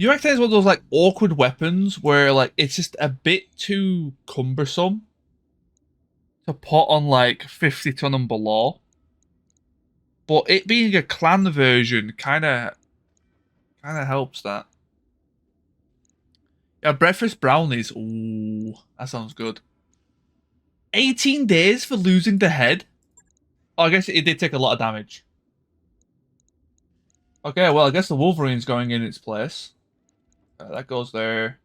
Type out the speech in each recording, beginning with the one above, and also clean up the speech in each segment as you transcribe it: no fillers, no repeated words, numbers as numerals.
UX 10 is one of those like awkward weapons where like it's just a bit too cumbersome to put on like 50 ton and below. But it being a clan version kinda helps that. Yeah, breakfast brownies. Ooh, that sounds good. 18 days for losing the head? Oh, I guess it did take a lot of damage. Okay, well, I guess the Wolverine's going in its place. That goes there.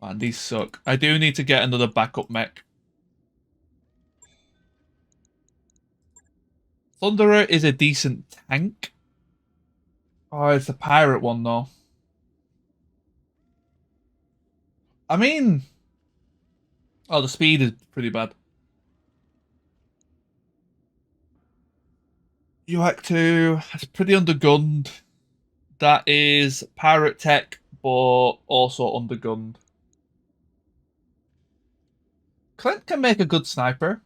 Man, these suck. I do need to get another backup mech. Thunderer is a decent tank. Oh, it's the pirate one, though. I mean... Oh, the speed is pretty bad. UAC 2, that's pretty undergunned. That is pirate tech, but also undergunned. Clint can make a good sniper,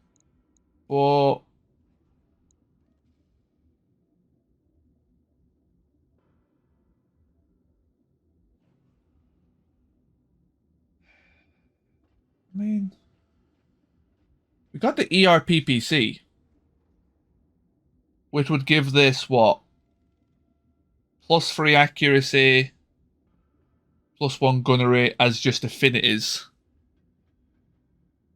but... I mean... We got the ERPPC, which would give this, what? +3 accuracy, +1 gunnery as just affinities.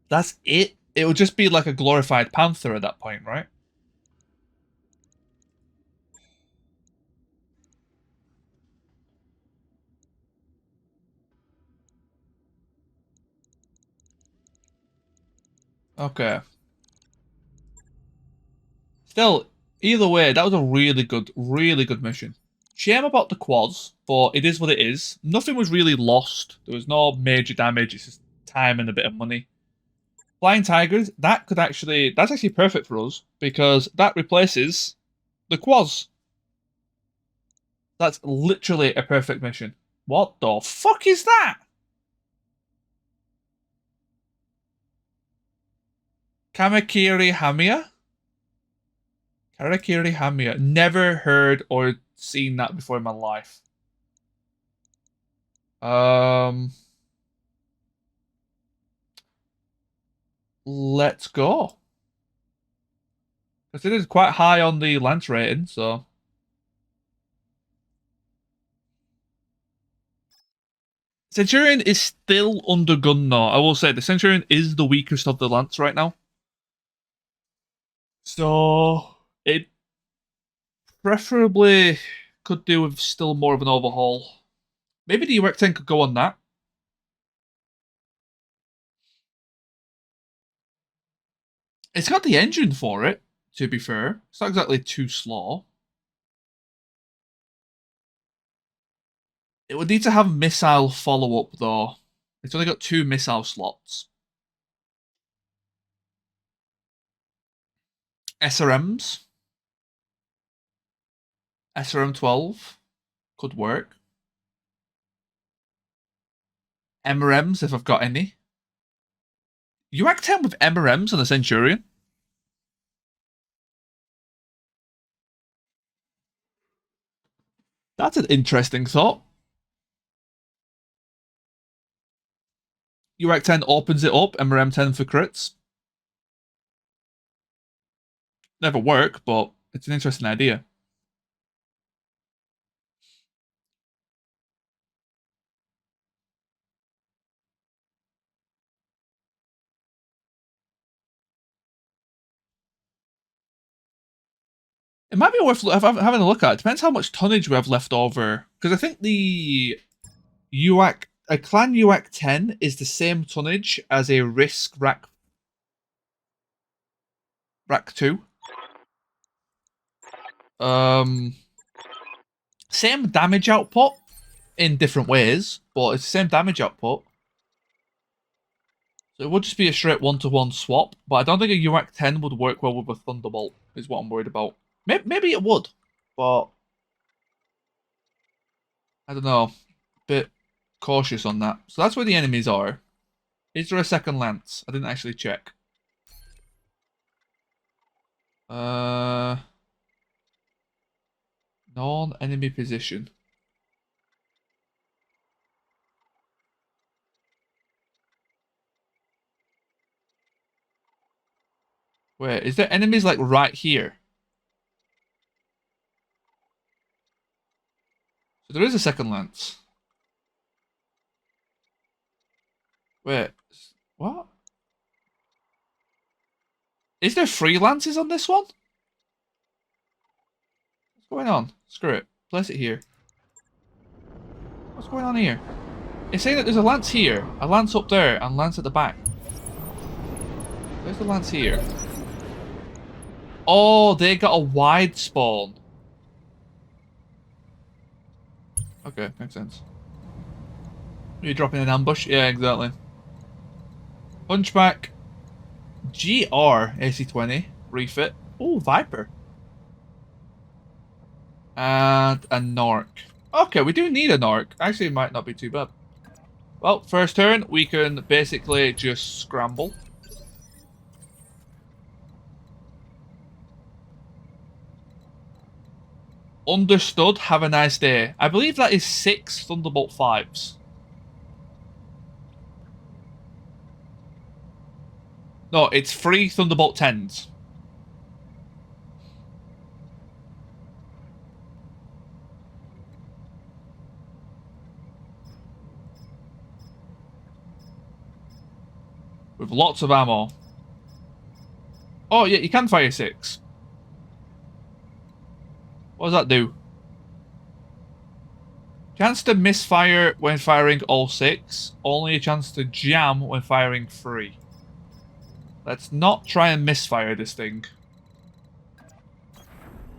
That's it? It would just be like a glorified Panther at that point, right? Okay. Still, either way, that was a really good mission. Shame about the quads, but it is what it is. Nothing was really lost. There was no major damage. It's just time and a bit of money. Flying Tigers, that's actually perfect for us because that replaces the quads. That's literally a perfect mission. What the fuck is that? Kamakiri Hamiya? Karakiri Hamiya. Never heard or seen that before in my life. Let's go. Because it is quite high on the Lance rating, so. Centurion is still undergunned though. I will say the Centurion is the weakest of the Lance right now. So it preferably could do with still more of an overhaul. Maybe the UX 10 could go on that. It's got the engine for it, to be fair. It's not exactly too slow. It would need to have missile follow-up, though. It's only got 2 missile slots. SRMs. SRM 12 could work. MRMs, if I've got any. UAC 10 with MRMs and a Centurion? That's an interesting thought. UAC 10 opens it up, MRM 10 for crits. Never work, but it's an interesting idea. It might be worth having a look at. It depends how much tonnage we have left over. Because I think the a clan UAC 10 is the same tonnage as a Risk Rack 2. Same damage output in different ways, but it's the same damage output. So it would just be a straight 1-to-1 swap, but I don't think a UAC 10 would work well with a Thunderbolt, is what I'm worried about. Maybe it would, but I don't know. Bit cautious on that. So that's where the enemies are. Is there a second lance? I didn't actually check. Uh, Non-enemy position. Wait, is there enemies like right here? So there is a second lance. Wait, what? Is there three lances on this one? What's going on? Screw it. Place it here. What's going on here? It's saying that there's a lance here, a lance up there, and a lance at the back. Where's the lance here? Oh, they got a wide spawn. Okay, makes sense. Are you dropping an ambush? Yeah, exactly. Hunchback. GR AC-20. Refit. Oh, Viper. And a Narc. Okay, we do need a Narc. Actually, it might not be too bad. Well, first turn, we can basically just scramble. Understood. Have a nice day. I believe that is 6 Thunderbolt 5s. No, it's 3 Thunderbolt 10s. With lots of ammo. Oh, yeah, you can fire 6. What does that do? Chance to misfire when firing all 6. Only a chance to jam when firing 3. Let's not try and misfire this thing.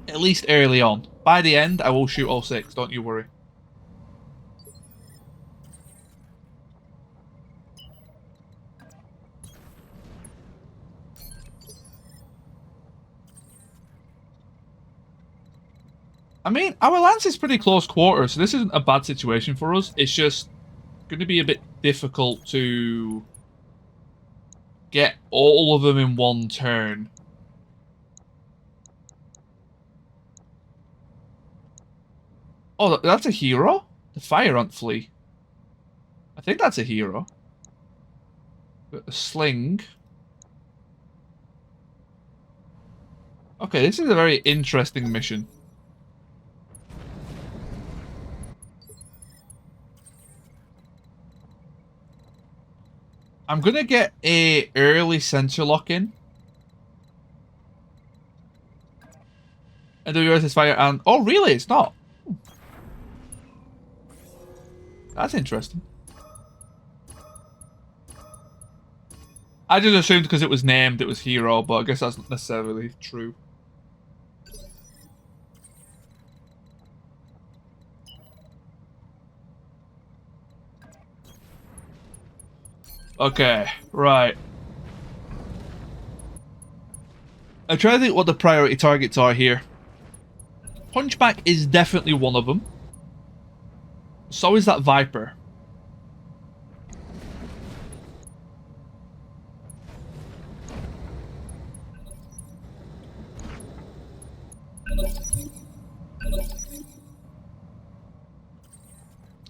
At least early on. By the end, I will shoot all 6, don't you worry. I mean, our lance is pretty close quarters, so this isn't a bad situation for us. It's just going to be a bit difficult to get all of them in one turn. Oh, that's a hero? The fire ant flea. I think that's a hero. A sling. Okay, this is a very interesting mission. I'm gonna get a early center lock in. And the US is fire and oh really it's not. That's interesting. I just assumed because it was named it was hero, but I guess that's not necessarily true. Okay, right. I'm trying to think what the priority targets are here. Hunchback is definitely one of them. So is that Viper.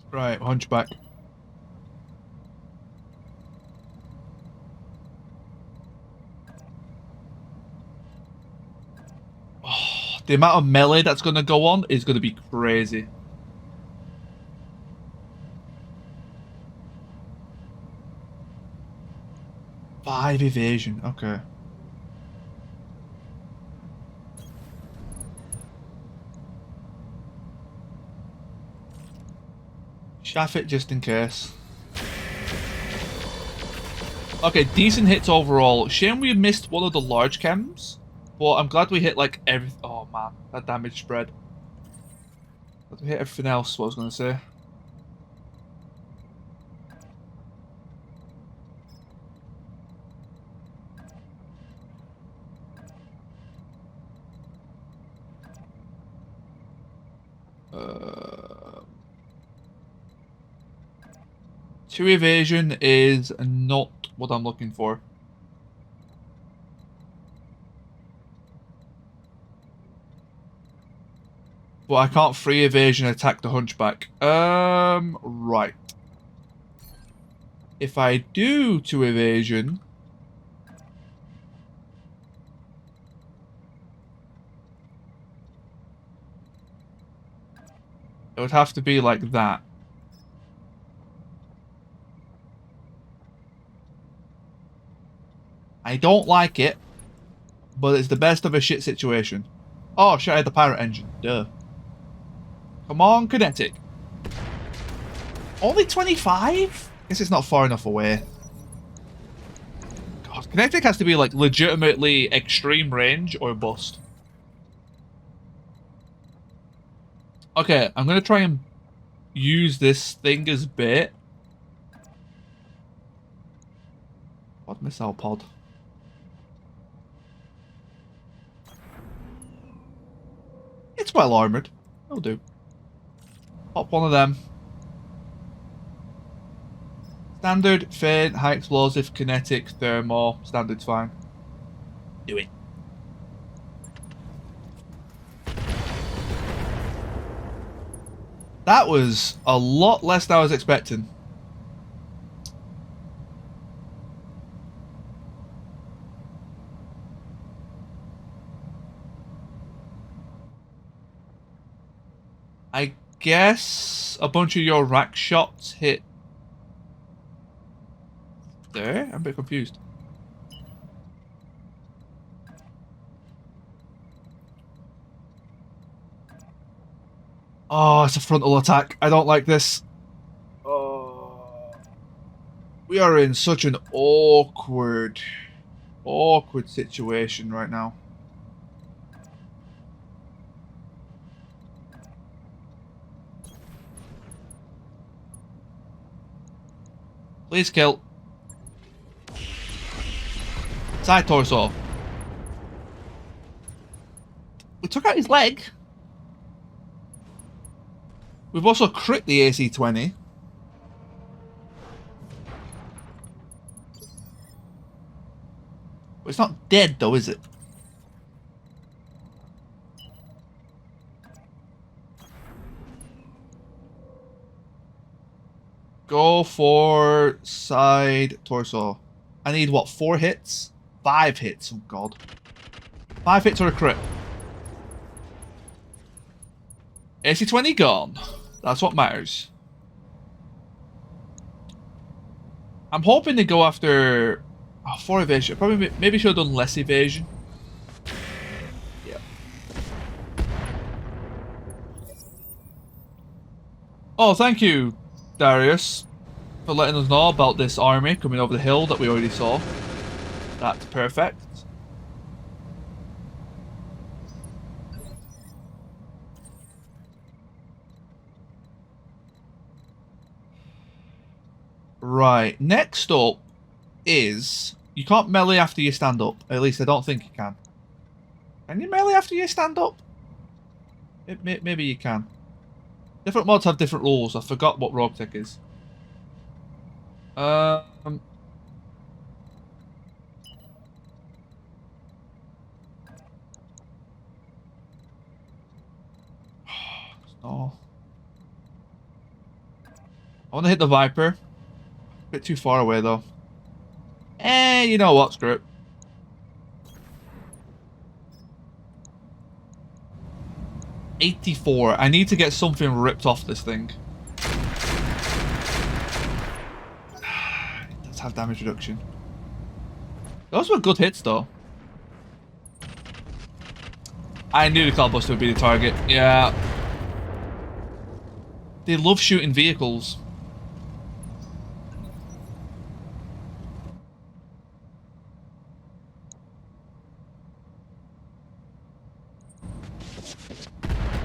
Right, Hunchback. Oh, the amount of melee that's going to go on is going to be crazy. Five evasion, okay. Shaft it just in case. Okay, decent hits overall. Shame we missed one of the large chems, but I'm glad we hit like every. Oh man, that damage spread. Glad we hit everything else. What I was gonna say. Two evasion is not what I'm looking for. But I can't free evasion attack the hunchback. Right. If I do 2 evasion... it would have to be like that. I don't like it, but it's the best of a shit situation. Oh shit, I had the pirate engine. Duh. Come on, kinetic. Only 25? Guess it's not far enough away. God, kinetic has to be like legitimately extreme range or bust. Okay, I'm gonna try and use this thing as bait. What missile pod? It's well armored. It'll do. Pop one of them. Standard, faint, high explosive, kinetic, thermal. Standard's fine. Do it. That was a lot less than I was expecting. I guess a bunch of your rack shots hit there? I'm a bit confused. Oh, it's a frontal attack. I don't like this. Oh. We are in such an awkward situation right now. Please kill. Side torso. We took out his leg. We've also crit the AC-20. But it's not dead though, is it? Go for side torso. I need what, 4 hits? 5 hits, oh god. 5 hits or a crit. AC-20 gone. That's what matters. I'm hoping they go after 4 evasion. Probably maybe should have done less evasion. Yeah. Oh, thank you, Darius, for letting us know about this army coming over the hill that we already saw. That's perfect. Right, next up is... you can't melee after you stand up. At least I don't think you can. Can you melee after you stand up? Maybe you can. Different mods have different rules. I forgot what Roguetech is. Oh. I want to hit the Viper. A bit too far away though. You know what? Screw it. $84. I need to get something ripped off this thing. It does have damage reduction. Those were good hits though. I knew the Cloudbuster would be the target. Yeah. They love shooting vehicles.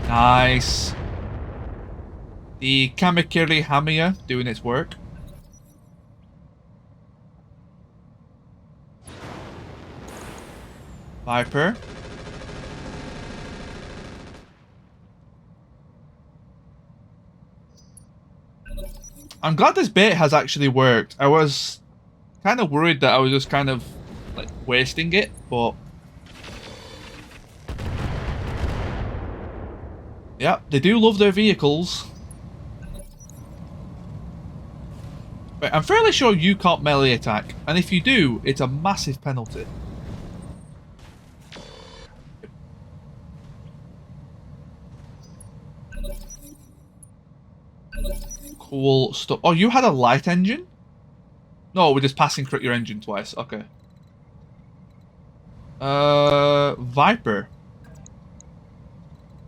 Nice. The Kamikiri Hamiya doing its work. Viper. I'm glad this bait has actually worked. I was kind of worried that I was just kind of like wasting it, but Yep, they do love their vehicles. Right, I'm fairly sure you can't melee attack, and if you do, it's a massive penalty. Cool stuff. Oh, you had a light engine? No, we're just passing crit your engine twice. Okay. Viper.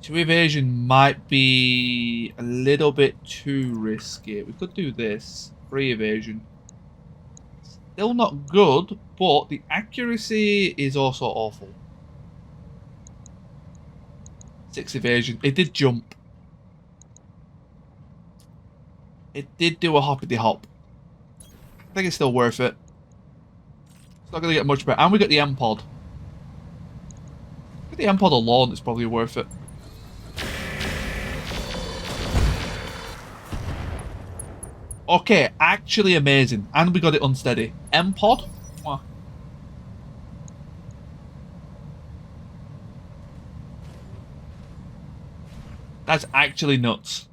2 evasion might be a little bit too risky. We could do this. 3 evasion. Still not good, but the accuracy is also awful. 6 evasion. It did jump. It did do a hoppity hop. I think it's still worth it. It's not going to get much better. And we got the M-Pod. With the M-Pod alone, it's probably worth it. Okay, actually amazing. And we got it unsteady. M-Pod? That's actually nuts.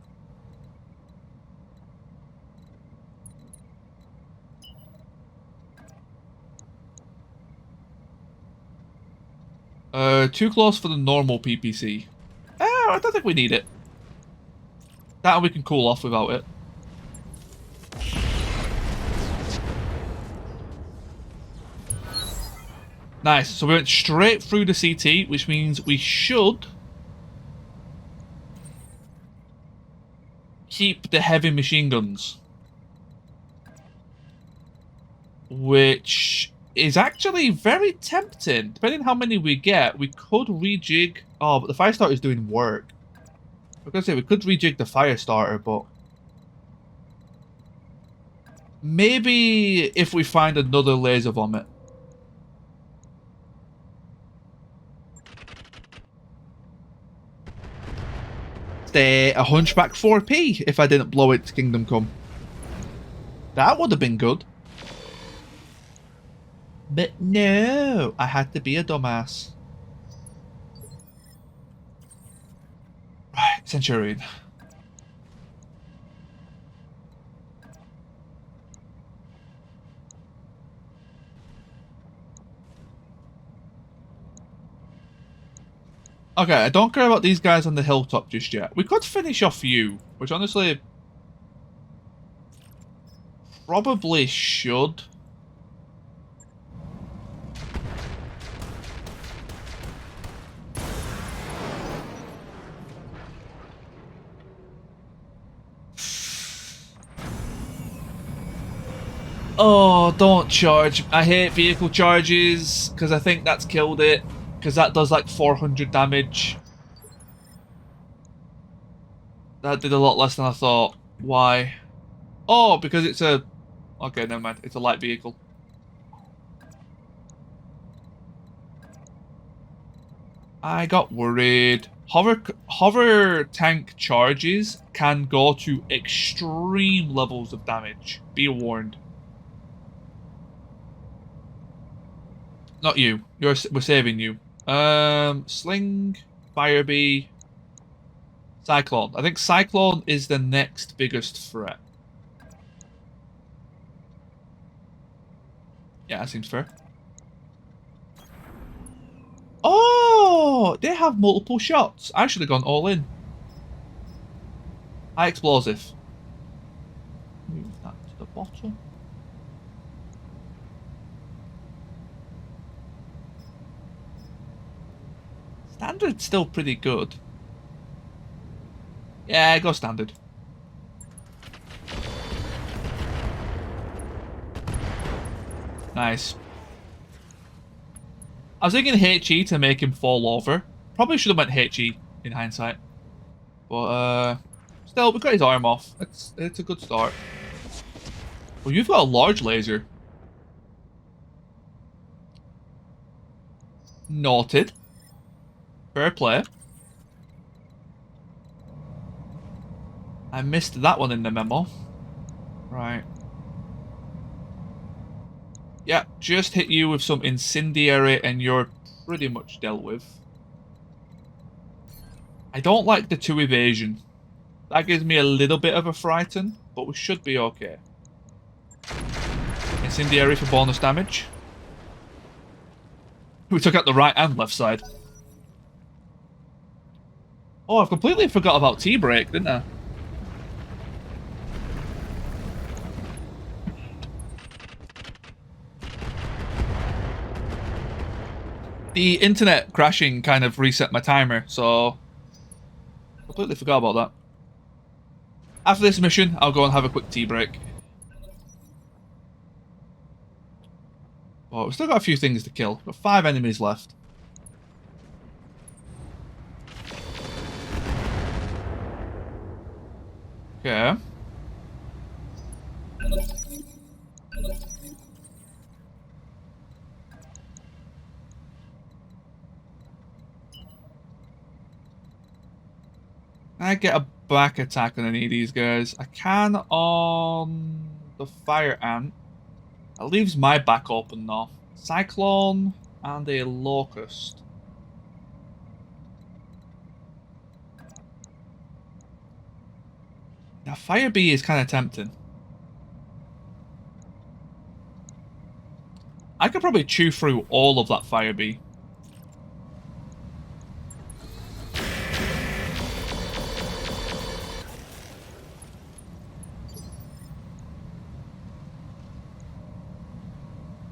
Too close for the normal PPC. I don't think we need it. That we can cool off without it. Nice. So we went straight through the CT, which means we should keep the heavy machine guns. Which is actually very tempting. Depending on how many we get, we could rejig. Oh, but the fire starter is doing work. I was going to say we could rejig the fire starter, but maybe if we find another laser vomit. Stay a Hunchback 4P if I didn't blow it to Kingdom Come. That would have been good. But no, I had to be a dumbass. Right, Centurion. Okay, I don't care about these guys on the hilltop just yet. We could finish off you, which honestly probably should. Oh, don't charge. I hate vehicle charges because I think that's killed it. Because that does like 400 damage. That did a lot less than I thought. Why? Oh, because it's a... Okay, never mind. It's a light vehicle. I got worried. Hover tank charges can go to extreme levels of damage. Be warned. Not you. We're saving you. Sling, Fire Bee, Cyclone. I think Cyclone is the next biggest threat. Yeah, that seems fair. Oh, they have multiple shots. I should have gone all in. High explosive. Move that to the bottom. Standard's still pretty good. Yeah, go standard. Nice. I was thinking HE to make him fall over. Probably should have went HE in hindsight. But still, we got his arm off. It's a good start. Well, you've got a large laser. Noted. Fair play. I missed that one in the memo. Right. Yeah, just hit you with some incendiary and you're pretty much dealt with. I don't like the 2 evasion. That gives me a little bit of a frighten, but we should be okay. Incendiary for bonus damage. We took out the right and left side. Oh, I've completely forgot about T-Break, didn't I? The internet crashing kind of reset my timer, so completely forgot about that. After this mission, I'll go and have a quick tea break. Oh, we've still got a few things to kill. We've got 5 enemies left. Okay. I get a back attack on any of these guys. I can on the fire ant. That leaves my back open though. Cyclone and a locust. Now fire bee is kind of tempting. I could probably chew through all of that fire bee.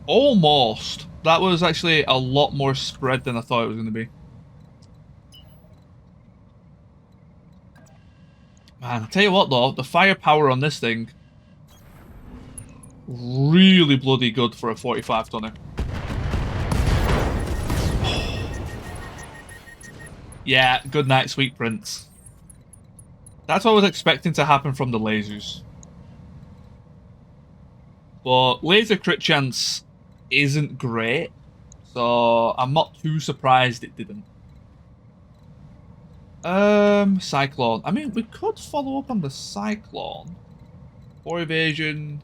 Almost. That was actually a lot more spread than I thought it was going to be. Man, I'll tell you what though, the firepower on this thing, really bloody good for a 45 tonner. Yeah, good night, sweet prince. That's what I was expecting to happen from the lasers. But laser crit chance isn't great, so I'm not too surprised it didn't. Cyclone. I mean, we could follow up on the Cyclone. 4 evasion,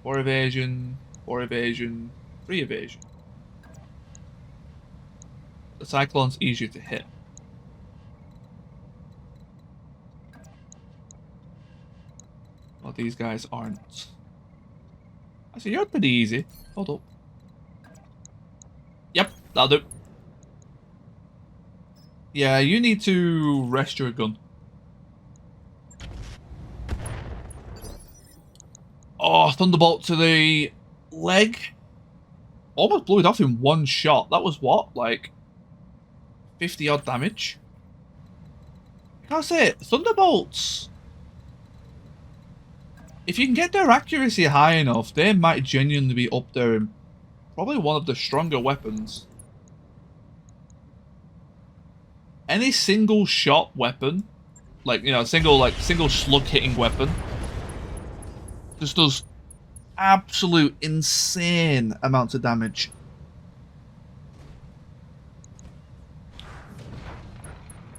4 evasion, 4 evasion, 3 evasion. The Cyclone's easier to hit. Well, these guys aren't. Actually, you're pretty easy. Hold up. Yep, that'll do. Yeah, you need to rest your gun. Oh, Thunderbolt to the leg. Almost blew it off in one shot. That was what? Like 50 odd damage? I gotta say, Thunderbolts, if you can get their accuracy high enough, they might genuinely be up there and probably one of the stronger weapons. Any single shot weapon, like, you know, single slug hitting weapon, just does absolute insane amounts of damage.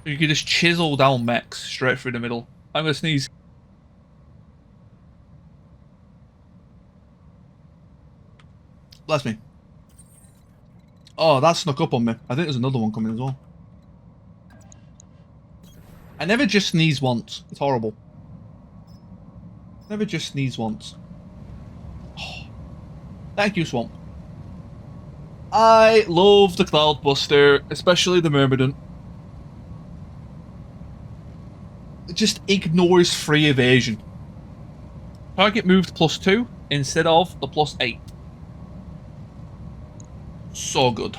You can just chisel down mechs straight through the middle. I'm gonna sneeze. Bless me. Oh, that snuck up on me. I think there's another one coming as well. I never just sneeze once. It's horrible. Never just sneeze once. Oh. Thank you, Swamp. I love the Cloudbuster, especially the Myrmidon. It just ignores free evasion. Target moved +2 instead of the +8. So good.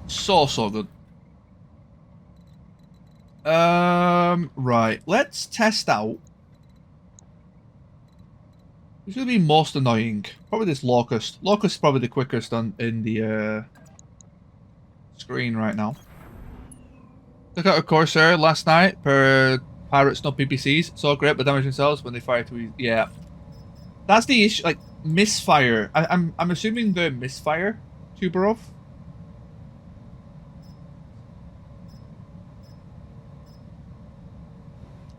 So good. Right. Let's test out. Who's gonna be most annoying? Probably this Locust. Locust is probably the quickest on in the screen right now. Took out a Corsair last night per Pirates not PPCs. So great, but damage themselves when they fire too easy. Yeah. That's the issue, like misfire. I'm assuming the misfire Tuberov.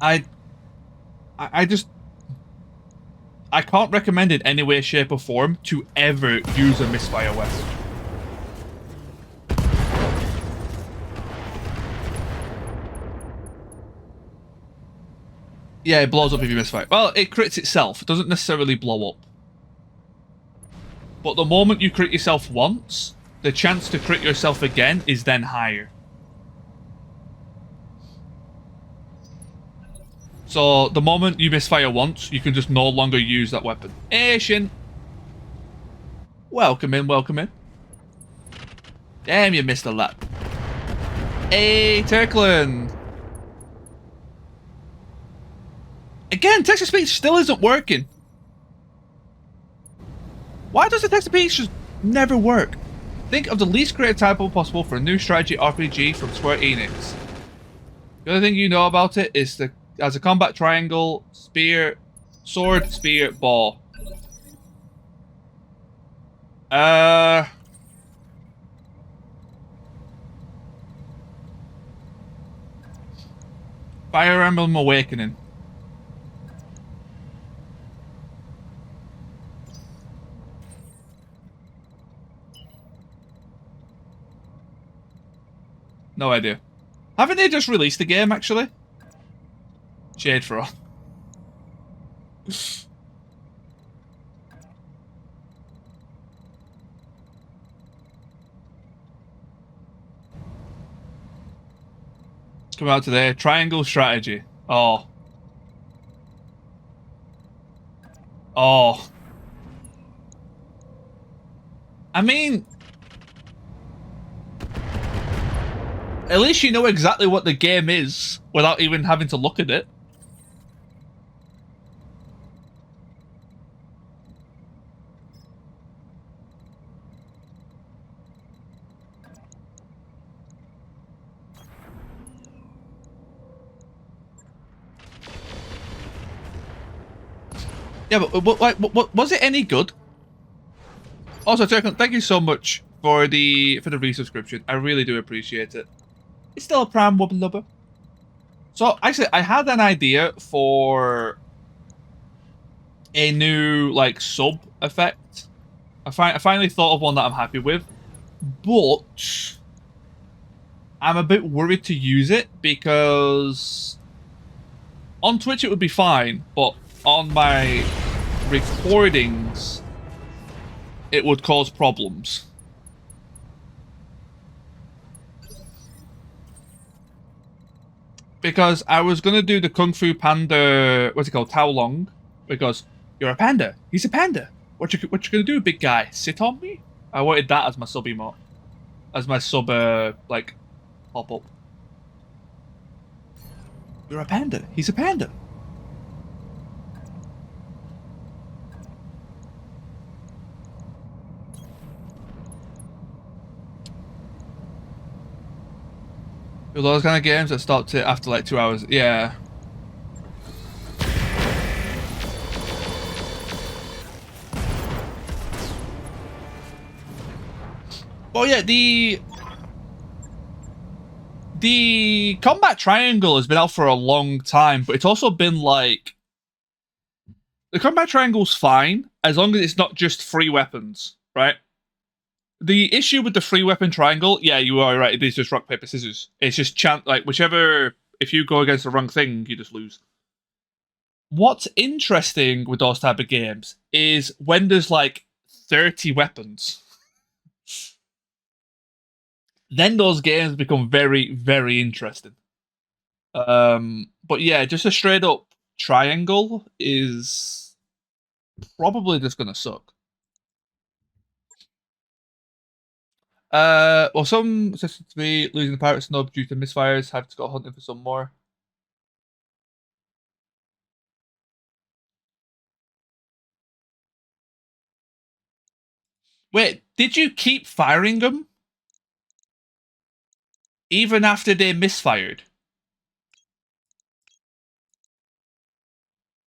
I just I can't recommend in any way, shape, or form to ever use a misfire weapon. Yeah, it blows up if you misfire. Well, it crits itself. It doesn't necessarily blow up. But the moment you crit yourself once, the chance to crit yourself again is then higher. So the moment you misfire once, you can just no longer use that weapon. Hey, Shin. Welcome in, welcome in. Damn, you missed a lot. Hey, Turkland. Again, text-to-speech still isn't working. Why does the text-to-speech just never work? Think of the least creative title possible for a new strategy RPG from Square Enix. The only thing you know about it is as a combat triangle, spear, sword, spear, ball. Fire Emblem Awakening. No idea. Haven't they just released the game, actually? Shade for all. Come out today. Triangle strategy. Oh. Oh. I mean, at least you know exactly what the game is without even having to look at it. Yeah, but was it any good? Also, Turkland, thank you so much for the resubscription. I really do appreciate it. It's still a prime wubba lubber. So, actually, I had an idea for a new, like, sub effect. I finally thought of one that I'm happy with. But I'm a bit worried to use it because on Twitch it would be fine, but on my recordings it would cause problems. Because I was going to do the Kung Fu Panda, what's it called, Tao Long, because you're a panda. He's a panda. What you going to do, big guy? Sit on me? I wanted that as my sub emote. As my sub, like, pop-up. You're a panda. He's a panda. Those kind of games that stopped it after like 2 hours. Yeah. Well, yeah, the combat triangle has been out for a long time, but it's also been like the combat triangle's fine as long as it's not just free weapons, right? The issue with the free weapon triangle, yeah, you are right. It is just rock paper scissors. It's just like whichever. If you go against the wrong thing, you just lose. What's interesting with those type of games is when there's like 30 weapons. Then those games become very, very interesting. But yeah, just a straight up triangle is probably just gonna suck. Well, some suggested to me losing the pirate snub due to misfires. Have to go hunting for some more. Wait, did you keep firing them even after they misfired?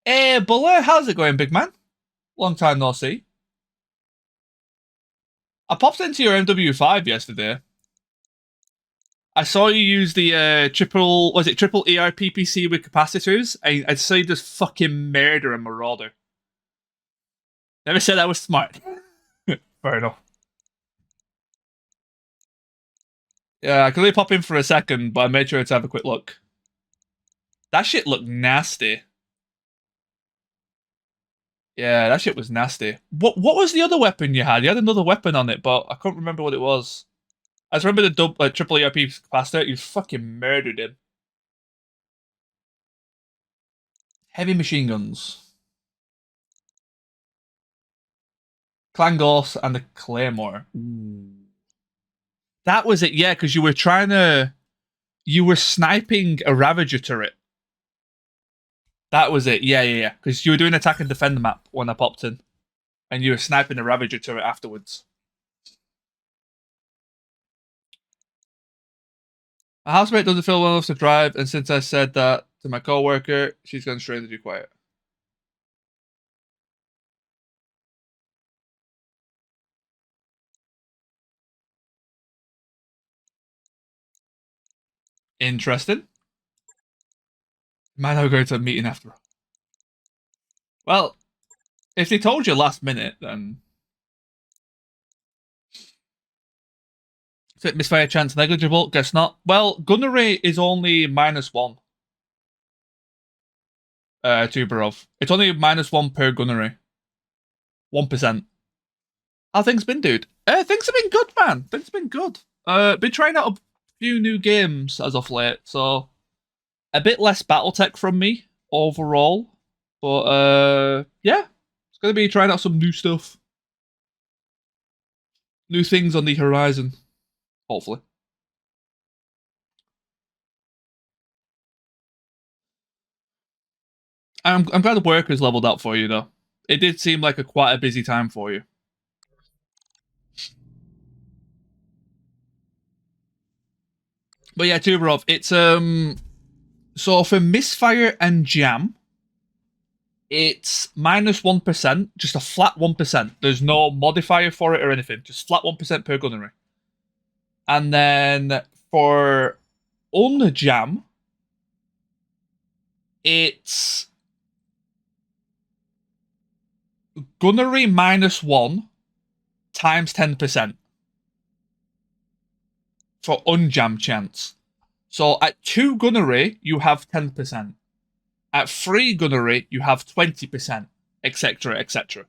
Hey, Buller, how's it going, big man? Long time no see. I popped into your MW5 yesterday. I saw you use the triple triple ER PPC with capacitors? I saw you just fucking murder a marauder. Never said I was smart. Fair enough. Yeah, I could only pop in for a second, but I made sure to have a quick look. That shit looked nasty. Yeah, that shit was nasty. What was the other weapon you had? You had another weapon on it, but I couldn't remember what it was. I just remember the triple ERP capacitor. You fucking murdered him. Heavy machine guns. Clangos and the Claymore. Ooh. That was it, yeah, because you were trying to... You were sniping a Ravager turret. That was it, yeah. Because you were doing attack and defend map when I popped in. And you were sniping a Ravager turret afterwards. My housemate doesn't feel well enough to drive, and since I said that to my co-worker, she's gone straight to be quiet. Interesting. Might not go to a meeting after. Well, if they told you last minute, then... Misfire chance negligible? Guess not. Well, gunnery is only -1. Tuberov. It's only -1 per gunnery. 1%. How things been, dude? Things have been good, man. Things have been good. Been trying out a few new games as of late, so a bit less BattleTech from me overall. But yeah, it's gonna be trying out some new stuff. New things on the horizon. Hopefully. I'm glad the work has leveled up for you though. It did seem like quite a busy time for you. But yeah, Tuberov, it's so for misfire and jam, it's -1%, just a flat 1%. There's no modifier for it or anything, just flat 1% per gunnery. And then for unjam, it's gunnery -1 times 10% for unjam chance. So at 2 gunnery, you have 10%. At 3 gunnery, you have 20%, etc., etc.